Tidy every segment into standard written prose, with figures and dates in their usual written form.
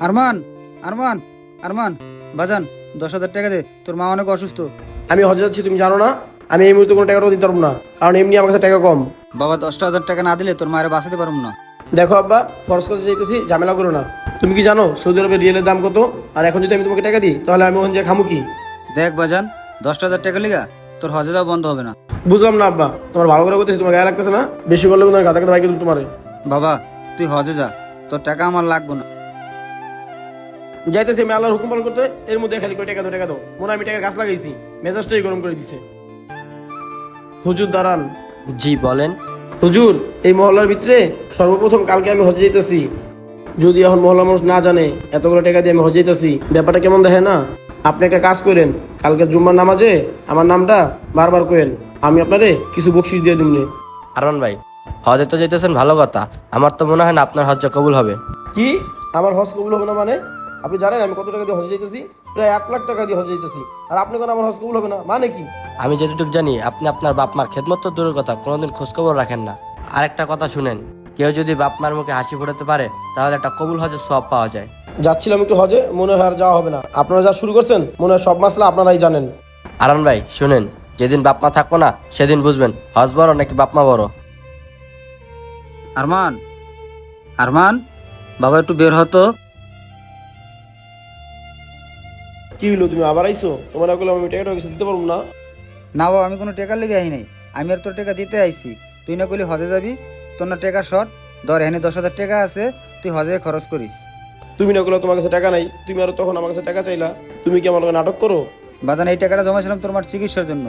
আরমান, আরমান, আরমান, বাজান 10,000 টাকা দে, তোর মা অনেক অসুস্থ। আমি হজে যাচ্ছি, তুমি জানো না? আমি এই মুহূর্তে কোনো টাকাটাও দিতে পারবো না, কারণ এমনি আমার কাছে টাকা কম। বাবা 10,000 টাকা না দিলে তোর মায়ের বাঁচাতে পারবো না। দেখো আব্বা, খরচ করতে যাইতেছি, ঝামেলা করো না। তুমি কি জানো সৌদি আরবের রিয়েলের দাম কত? আর এখন যদি আমি তোমাকে টাকা দিই তাহলে আমি ওখানে যে খামু কি? দেখ বাজান, 10,000 টাকা লিগা তোর হজে যাওয়া বন্ধ হবে না। বুঝলাম না আব্বা, তোমার ভালো করে করতেছি, তোমার গায়ে লাগতেছে না? বেশি করলে তোমার গাদা গাদা বাইকে তোমার। বাবা তুই হজে যা, তোর টাকা আমার লাগবে না। যাইতেছি আমি আল্লাহর হুকুম পালন করতে, এর মধ্যে খালি কয় টাকা দাও টাকা দাও, মনে হয় আমি টাকার গাছ লাগাইছি, মেজাজটাই গরম করে দিছে। হুজুর দাঁড়ান। জি বলেন। হুজুর, এই মহল্লার ভিতরে সর্বপ্রথম কালকে আমি হজে যেতেছি। যদি এখন মহল্লার মানুষ না জানে এতগুলো টাকা দিয়ে আমি হজে যেতেছি, ব্যাপারটা কেমন দেখে না? আপনি একটা কাজ করেন, কালকে জুম্মার নামাজে আমার নামটা বারবার করেন, আমি আপনারে কিছু বকশিস দিয়ে দিমনে। আরমান ভাই, হজে তো যেতেছেন ভালো কথা, আমার তো মনে হয় না আপনার হজ কবুল হবে। কি? আমার হজ কবুল হবে না মানে? আপনি জানেন আমি কত টাকা দিয়ে হজে যেতেছি? প্রায় 1 লাখ টাকা দিয়ে হজে যেতেছি, আর আপনি কোন আমার হজ কবুল হবে না মানে কি? আমি যতটুকু জানি আপনি আপনার বাপ মার খেদমত তো দূরের কথা কোনোদিন খোঁজখবর রাখেন না। আর একটা কথা শুনেন, কেউ যদি বাপ মার মুখে হাসি ফোটাতে পারে তাহলে একটা কবুল হজের সব পাওয়া যায়। যাচ্ছিলাম একটু হজে, মনে হয় আর যাওয়া হবে না। আপনারা যা শুরু করছেন মনে হয় সব মাসলা আপনারাই জানেন। আরমান ভাই শুনেন, যেদিন বাপ মা থাকবো না সেদিন বুঝবেন হজ বড় নাকি বাপ মা বড়। আরমান, আরমান, বাবা একটু বের হতো। কি হইলো, তুমি আবার আইছো? তোমার আগলে আমি টাকাটা কিছু দিতে পারবো না? না বাবা, আমি কোনো টাকার লেগে আই নাই, আমি আর তোর টাকা দিতে আইছি। তুই না কইলি হজে যাবি, তোর না টাকা শর্ট, ধর এখানে 10,000 টাকা আছে, তুই হজে খরচ করিস। তুমি না করলে তোমার কাছে টাকা নাই, তুমি আর তখন আমার কাছে টাকা চাইলা। তুমি কি আমার লগে নাটক করো? বাজান এই টাকাটা জমাইছিলাম তোর মার চিকিৎসার জন্য,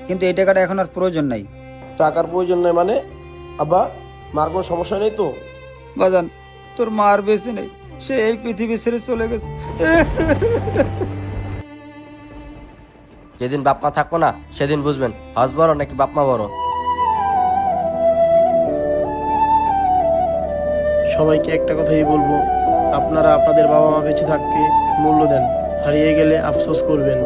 কিন্তু এই টাকাটা এখন আর প্রয়োজন নাই। টাকার প্রয়োজন নাই মানে? আব্বা, মার কোনো সমস্যা নেই তো? বাজান তোর মা আর বেঁচে নেই, সে এই পৃথিবী ছেড়ে চলে গেছে। যেদিন বাপ মা থাকবো না সেদিন বুঝবেন হজ বড় নাকি বাপ মা বড়। সবাইকে একটা কথাই বলবো, আপনারা আপনাদের বাবা মা বেঁচে থাকতে মূল্য দেন, হারিয়ে গেলে আফসোস করবেন।